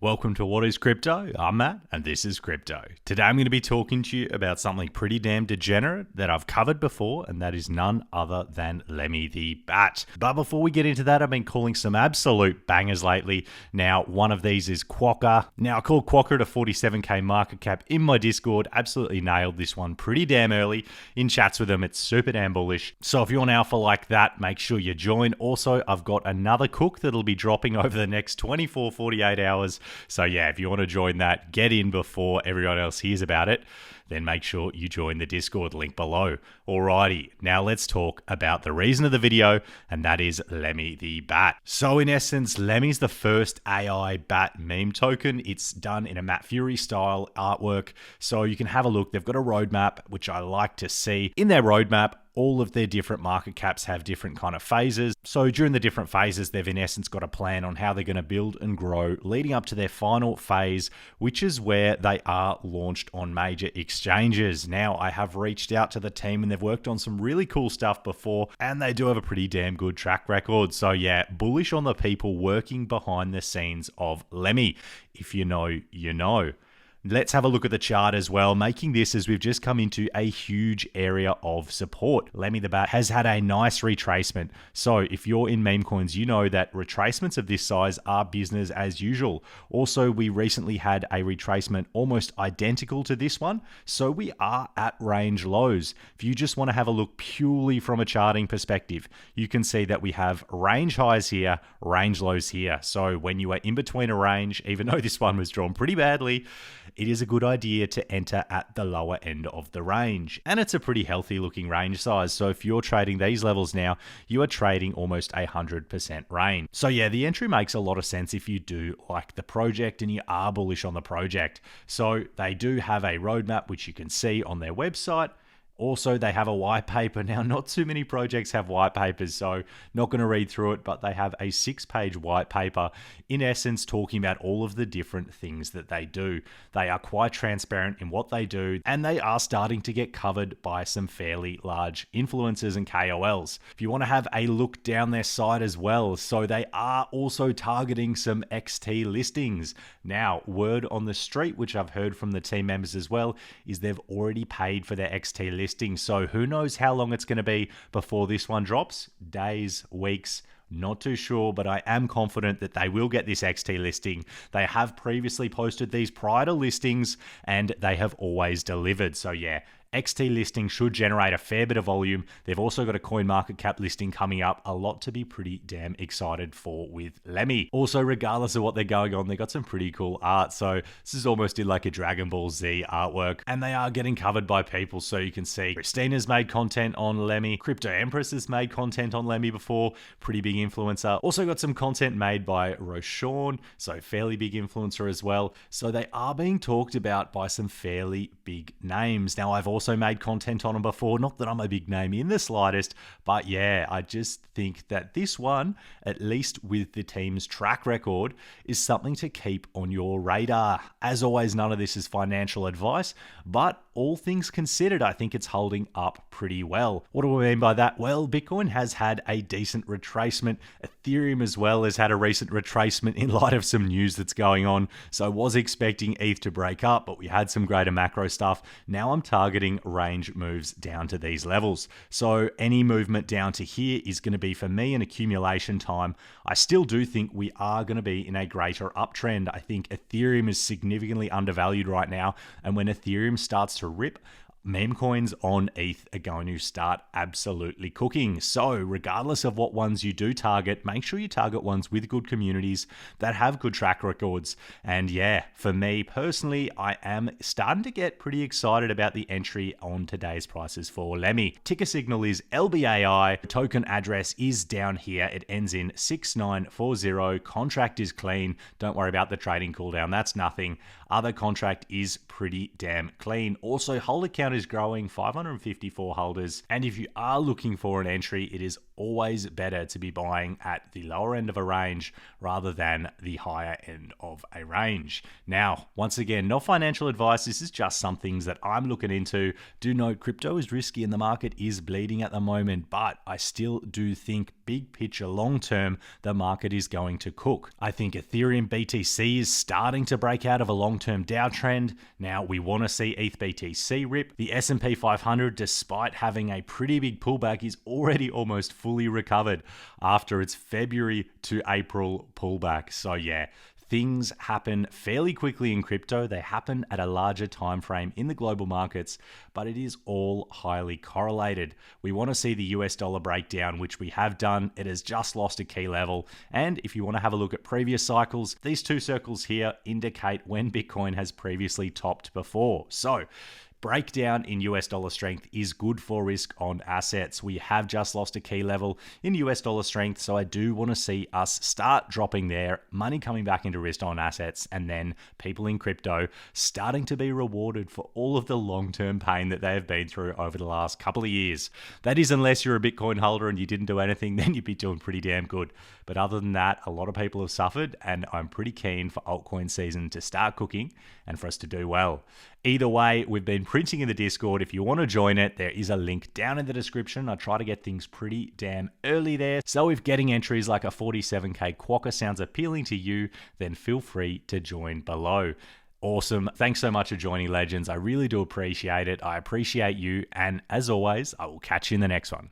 Welcome to What is Crypto? I'm Matt, and this is Crypto. Today I'm going to be talking to you about something pretty damn degenerate that I've covered before, and that is none other than Lemmy the BAT. But before we get into that, I've been calling some absolute bangers lately. Now, one of these is Quokka. Now, I called Quokka at a 47k market cap in my Discord. Absolutely nailed this one pretty damn early. In chats with them, it's super damn bullish. So if you're an alpha like that, make sure you join. Also, I've got another cook that'll be dropping over the next 24, 48 hours. So yeah, if you want to join that, get in before everyone else hears about it, then make sure you join the Discord link below. Alrighty, now let's talk about the reason of the video, and that is Lemmy the BAT. So in essence, Lemmy's the first AI BAT meme token. It's done in a Matt Furie style artwork, so you can have a look. They've got a roadmap, which I like to see. In their roadmap, all of their different market caps have different kind of phases. So during the different phases, they've in essence got a plan on how they're going to build and grow leading up to their final phase, which is where they are launched on major exchanges. Now, I have reached out to the team and they've worked on some really cool stuff before, and they do have a pretty damn good track record. So yeah, bullish on the people working behind the scenes of Lemmy. If you know, you know. Let's have a look at the chart as well, making this as we've just come into a huge area of support. Lemmy the BAT has had a nice retracement. So if you're in Memecoins, you know that retracements of this size are business as usual. Also, we recently had a retracement almost identical to this one. So we are at range lows. If you just want to have a look purely from a charting perspective, you can see that we have range highs here, range lows here. So when you are in between a range, even though this one was drawn pretty badly, it is a good idea to enter at the lower end of the range. And it's a pretty healthy looking range size. So if you're trading these levels now, you are trading almost 100% range. So yeah, the entry makes a lot of sense if you do like the project and you are bullish on the project. So they do have a roadmap, which you can see on their website. Also, they have a white paper. Now, not too many projects have white papers, so not going to read through it, but they have a 6-page white paper, in essence, talking about all of the different things that they do. They are quite transparent in what they do, and they are starting to get covered by some fairly large influencers and KOLs. If you want to have a look down their site as well, so they are also targeting some XT listings. Now, word on the street, which I've heard from the team members as well, is they've already paid for their XT listings. So who knows how long it's going to be before this one drops? Days, weeks, not too sure, but I am confident that they will get this XT listing. They have previously posted these prior to listings and they have always delivered. So yeah, XT listing should generate a fair bit of volume. They've also got a coin market cap listing coming up, a lot to be pretty damn excited for with Lemmy. Also, regardless of what they're going on, they got some pretty cool art. So this is almost in like a Dragon Ball Z artwork, and they are getting covered by people. So you can see Christina's made content on Lemmy. Crypto Empress has made content on Lemmy before, pretty big influencer. Also got some content made by Roshan, so fairly big influencer as well. So they are being talked about by some fairly big names. Now, I've also made content on them before, not that I'm a big name in the slightest, but yeah, I just think that this one, at least with the team's track record, is something to keep on your radar. As always, none of this is financial advice, but all things considered, I think it's holding up pretty well. What do I mean by that? Well, Bitcoin has had a decent retracement. Ethereum as well has had a recent retracement in light of some news that's going on. So I was expecting ETH to break up, but we had some greater macro stuff. Now I'm targeting range moves down to these levels. So any movement down to here is going to be, for me, an accumulation time. I still do think we are going to be in a greater uptrend. I think Ethereum is significantly undervalued right now. And when Ethereum starts to rip, Memecoins on ETH are going to start absolutely cooking. So regardless of what ones you do target, make sure you target ones with good communities that have good track records. And yeah, for me personally, I am starting to get pretty excited about the entry on today's prices for Lemmy. Ticker signal is LBAI. The token address is down here. It ends in 6940. Contract is clean. Don't worry about the trading cooldown. That's nothing. Other contract is pretty damn clean. Also, holder count is growing, 554 holders. And if you are looking for an entry, it is always better to be buying at the lower end of a range rather than the higher end of a range. Now, once again, not financial advice. This is just some things that I'm looking into. Do note crypto is risky and the market is bleeding at the moment, but I still do think big picture long term, the market is going to cook. I think Ethereum BTC is starting to break out of a long-term downtrend. Now we want to see ETH BTC rip. The S&P 500, despite having a pretty big pullback, is already almost fully recovered after its February to April pullback. So yeah, things happen fairly quickly in crypto. They happen at a larger time frame in the global markets, but it is all highly correlated. We want to see the US dollar breakdown, which we have done. It has just lost a key level. And if you want to have a look at previous cycles, these two circles here indicate when Bitcoin has previously topped before. So breakdown in US dollar strength is good for risk on assets. We have just lost a key level in US dollar strength, so I do want to see us start dropping there, money coming back into risk on assets, and then people in crypto starting to be rewarded for all of the long-term pain that they have been through over the last couple of years. That is, unless you're a Bitcoin holder and you didn't do anything, then you'd be doing pretty damn good. But other than that, a lot of people have suffered, and I'm pretty keen for altcoin season to start cooking and for us to do well. Either way, we've been printing in the Discord. If you want to join it, there is a link down in the description. I try to get things pretty damn early there. So if getting entries like a 47k quokka sounds appealing to you, then feel free to join below. Awesome. Thanks so much for joining, legends. I really do appreciate it. I appreciate you. And as always, I will catch you in the next one.